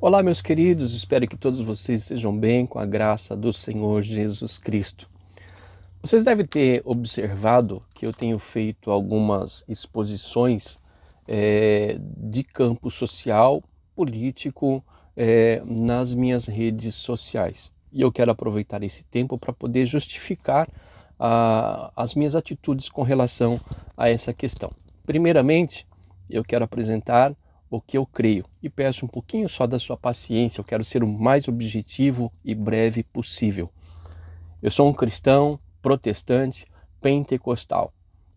Olá, meus queridos, espero que todos vocês estejam bem com a graça do Senhor Jesus Cristo. Vocês devem ter observado que eu tenho feito algumas exposições de campo social, político, nas minhas redes sociais. E eu quero aproveitar esse tempo para poder justificar as minhas atitudes com relação a essa questão. Primeiramente, eu quero apresentar o que eu creio e peço um pouquinho só da sua paciência. Eu quero ser o mais objetivo e breve possível. Eu sou um cristão protestante pentecostal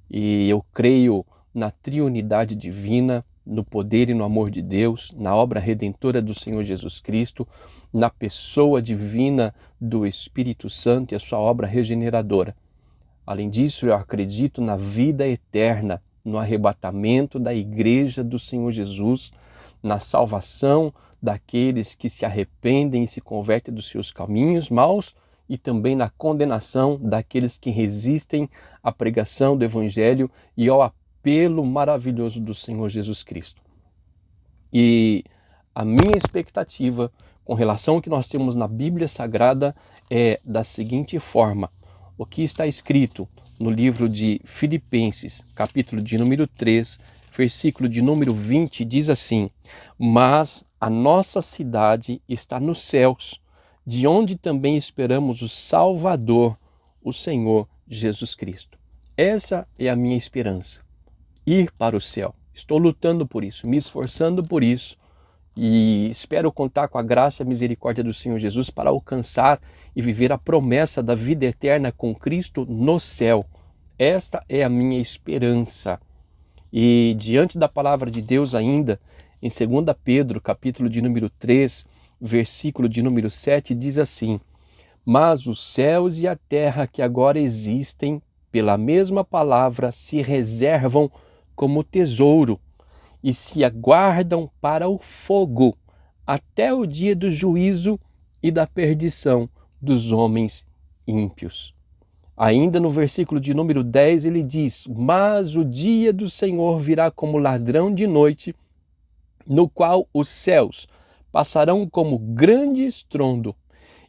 e eu creio na triunidade divina, no poder e no amor de Deus, na obra redentora do Senhor Jesus Cristo, na pessoa divina do Espírito Santo e a sua obra regeneradora. Além disso, eu acredito na vida eterna, no arrebatamento da igreja do Senhor Jesus, na salvação daqueles que se arrependem e se convertem dos seus caminhos maus e também na condenação daqueles que resistem à pregação do Evangelho e ao apelo maravilhoso do Senhor Jesus Cristo. E a minha expectativa com relação ao que nós temos na Bíblia Sagrada é da seguinte forma: o que está escrito no livro de Filipenses, capítulo de número 3, versículo de número 20, diz assim: mas a nossa cidade está nos céus, de onde também esperamos o Salvador, o Senhor Jesus Cristo. Essa é a minha esperança, ir para o céu. Estou lutando por isso, me esforçando por isso, e espero contar com a graça e a misericórdia do Senhor Jesus para alcançar e viver a promessa da vida eterna com Cristo no céu. Esta é a minha esperança. E diante da palavra de Deus ainda, em 2 Pedro, capítulo de número 3, versículo de número 7, diz assim: mas os céus e a terra que agora existem, pela mesma palavra, se reservam como tesouro, e se aguardam para o fogo, até o dia do juízo e da perdição dos homens ímpios. Ainda no versículo de número 10 ele diz: mas o dia do Senhor virá como ladrão de noite, no qual os céus passarão como grande estrondo,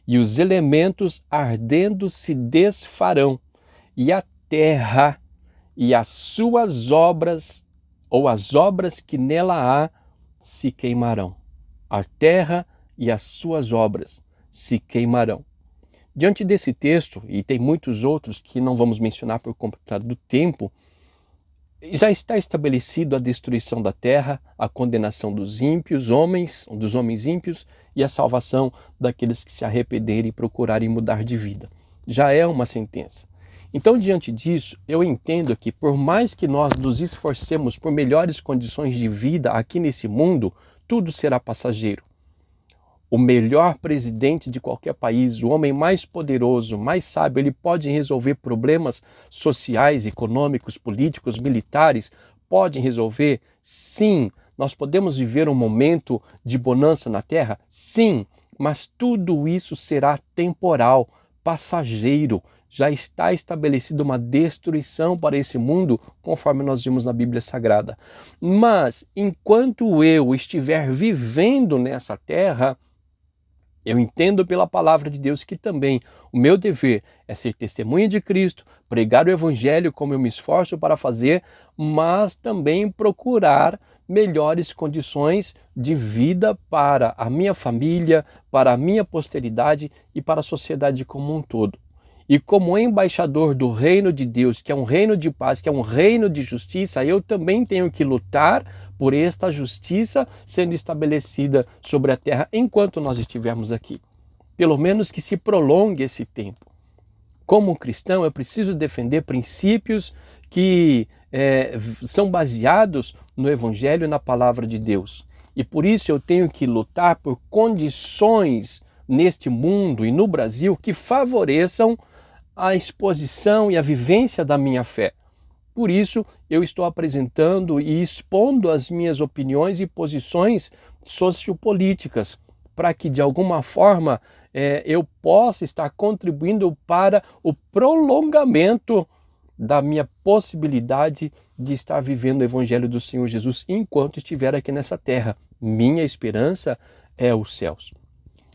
e os elementos ardendo se desfarão, e a terra e as suas obras, ou as obras que nela há, se queimarão. A terra e as suas obras se queimarão. Diante desse texto, e tem muitos outros que não vamos mencionar por conta do tempo, já está estabelecido a destruição da terra, a condenação dos ímpios, dos homens ímpios, e a salvação daqueles que se arrependerem e procurarem mudar de vida. Já é uma sentença. Então, diante disso, eu entendo que por mais que nós nos esforcemos por melhores condições de vida aqui nesse mundo, tudo será passageiro. O melhor presidente de qualquer país, o homem mais poderoso, mais sábio, ele pode resolver problemas sociais, econômicos, políticos, militares? Pode resolver? Sim. Nós podemos viver um momento de bonança na Terra? Sim. Mas tudo isso será temporal, passageiro. Já está estabelecida uma destruição para esse mundo, conforme nós vimos na Bíblia Sagrada. Mas, enquanto eu estiver vivendo nessa terra, eu entendo pela palavra de Deus que também o meu dever é ser testemunha de Cristo, pregar o Evangelho como eu me esforço para fazer, mas também procurar melhores condições de vida para a minha família, para a minha posteridade e para a sociedade como um todo. E como embaixador do reino de Deus, que é um reino de paz, que é um reino de justiça, eu também tenho que lutar por esta justiça sendo estabelecida sobre a terra enquanto nós estivermos aqui. Pelo menos que se prolongue esse tempo. Como cristão, eu preciso defender princípios que são baseados no Evangelho e na palavra de Deus. E por isso eu tenho que lutar por condições neste mundo e no Brasil que favoreçam a exposição e a vivência da minha fé. Por isso, eu estou apresentando e expondo as minhas opiniões e posições sociopolíticas, para que, de alguma forma, eu possa estar contribuindo para o prolongamento da minha possibilidade de estar vivendo o Evangelho do Senhor Jesus enquanto estiver aqui nessa terra. Minha esperança é os céus.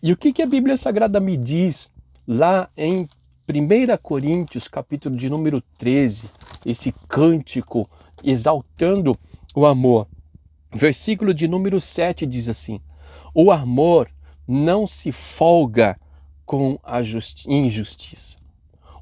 E o que a Bíblia Sagrada me diz lá em 1 Coríntios, capítulo de número 13, esse cântico exaltando o amor? Versículo de número 7 diz assim: o amor não se folga com a injustiça.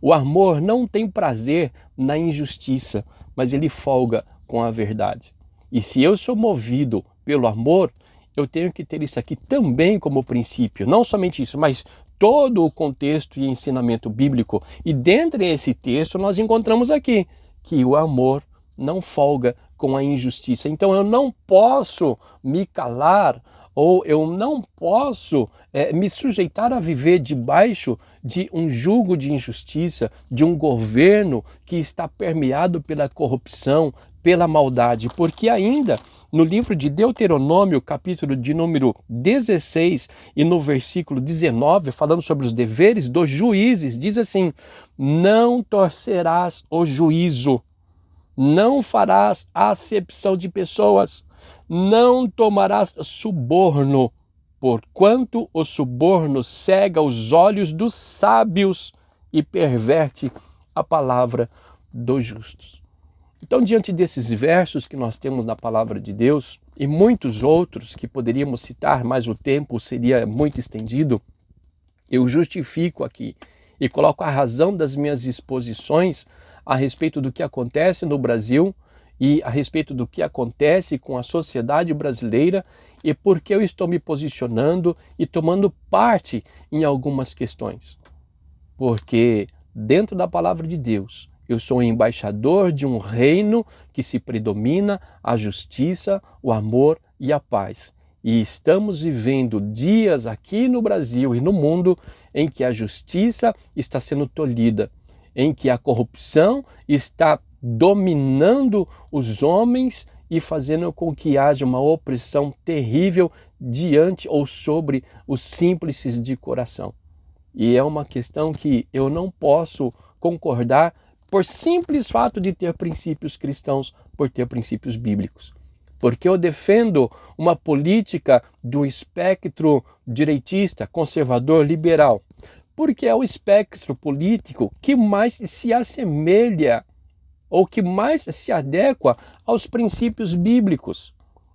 O amor não tem prazer na injustiça, mas ele folga com a verdade. E se eu sou movido pelo amor, eu tenho que ter isso aqui também como princípio. Não somente isso, mas todo o contexto e ensinamento bíblico. E dentro desse texto nós encontramos aqui que o amor não folga com a injustiça. Então eu não posso me calar, ou eu não posso me sujeitar a viver debaixo de um jugo de injustiça, de um governo que está permeado pela corrupção, pela maldade, porque ainda no livro de Deuteronômio, capítulo de número 16 e no versículo 19, falando sobre os deveres dos juízes, diz assim: não torcerás o juízo, não farás acepção de pessoas, não tomarás suborno, porquanto o suborno cega os olhos dos sábios e perverte a palavra dos justos. Então, diante desses versos que nós temos na palavra de Deus, e muitos outros que poderíamos citar, mas o tempo seria muito estendido, eu justifico aqui e coloco a razão das minhas exposições a respeito do que acontece no Brasil e a respeito do que acontece com a sociedade brasileira e por que eu estou me posicionando e tomando parte em algumas questões. Porque dentro da palavra de Deus, eu sou um embaixador de um reino que se predomina a justiça, o amor e a paz. E estamos vivendo dias aqui no Brasil e no mundo em que a justiça está sendo tolhida, em que a corrupção está dominando os homens e fazendo com que haja uma opressão terrível diante ou sobre os simples de coração. E é uma questão que eu não posso concordar por simples fato de ter princípios cristãos, por ter princípios bíblicos. Porque eu defendo uma política do espectro direitista, conservador, liberal. Porque é o espectro político que mais se assemelha ou que mais se adequa aos princípios bíblicos.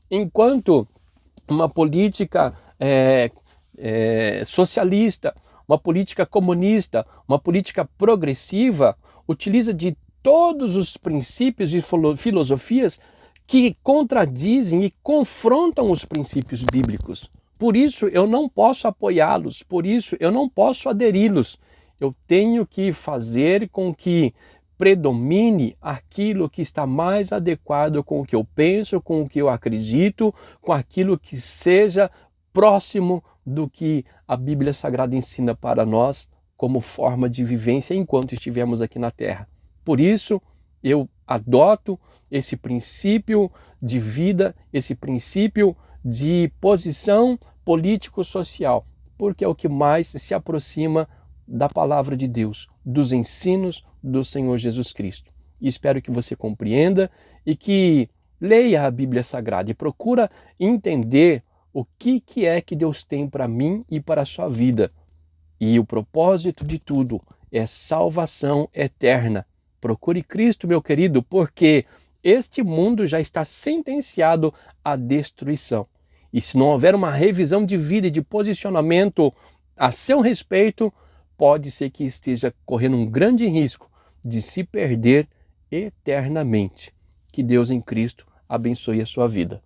Enquanto uma política socialista, uma política comunista, uma política progressiva, utiliza de todos os princípios e filosofias que contradizem e confrontam os princípios bíblicos. Por isso eu não posso apoiá-los, por isso eu não posso aderi-los. Eu tenho que fazer com que predomine aquilo que está mais adequado com o que eu penso, com o que eu acredito, com aquilo que seja próximo do que a Bíblia Sagrada ensina para nós como forma de vivência enquanto estivermos aqui na Terra. Por isso, eu adoto esse princípio de vida, esse princípio de posição político-social, porque é o que mais se aproxima da palavra de Deus, dos ensinos do Senhor Jesus Cristo. E espero que você compreenda e que leia a Bíblia Sagrada e procura entender o que é que Deus tem para mim e para a sua vida. E o propósito de tudo é salvação eterna. Procure Cristo, meu querido, porque este mundo já está sentenciado à destruição. E se não houver uma revisão de vida e de posicionamento a seu respeito, pode ser que esteja correndo um grande risco de se perder eternamente. Que Deus em Cristo abençoe a sua vida.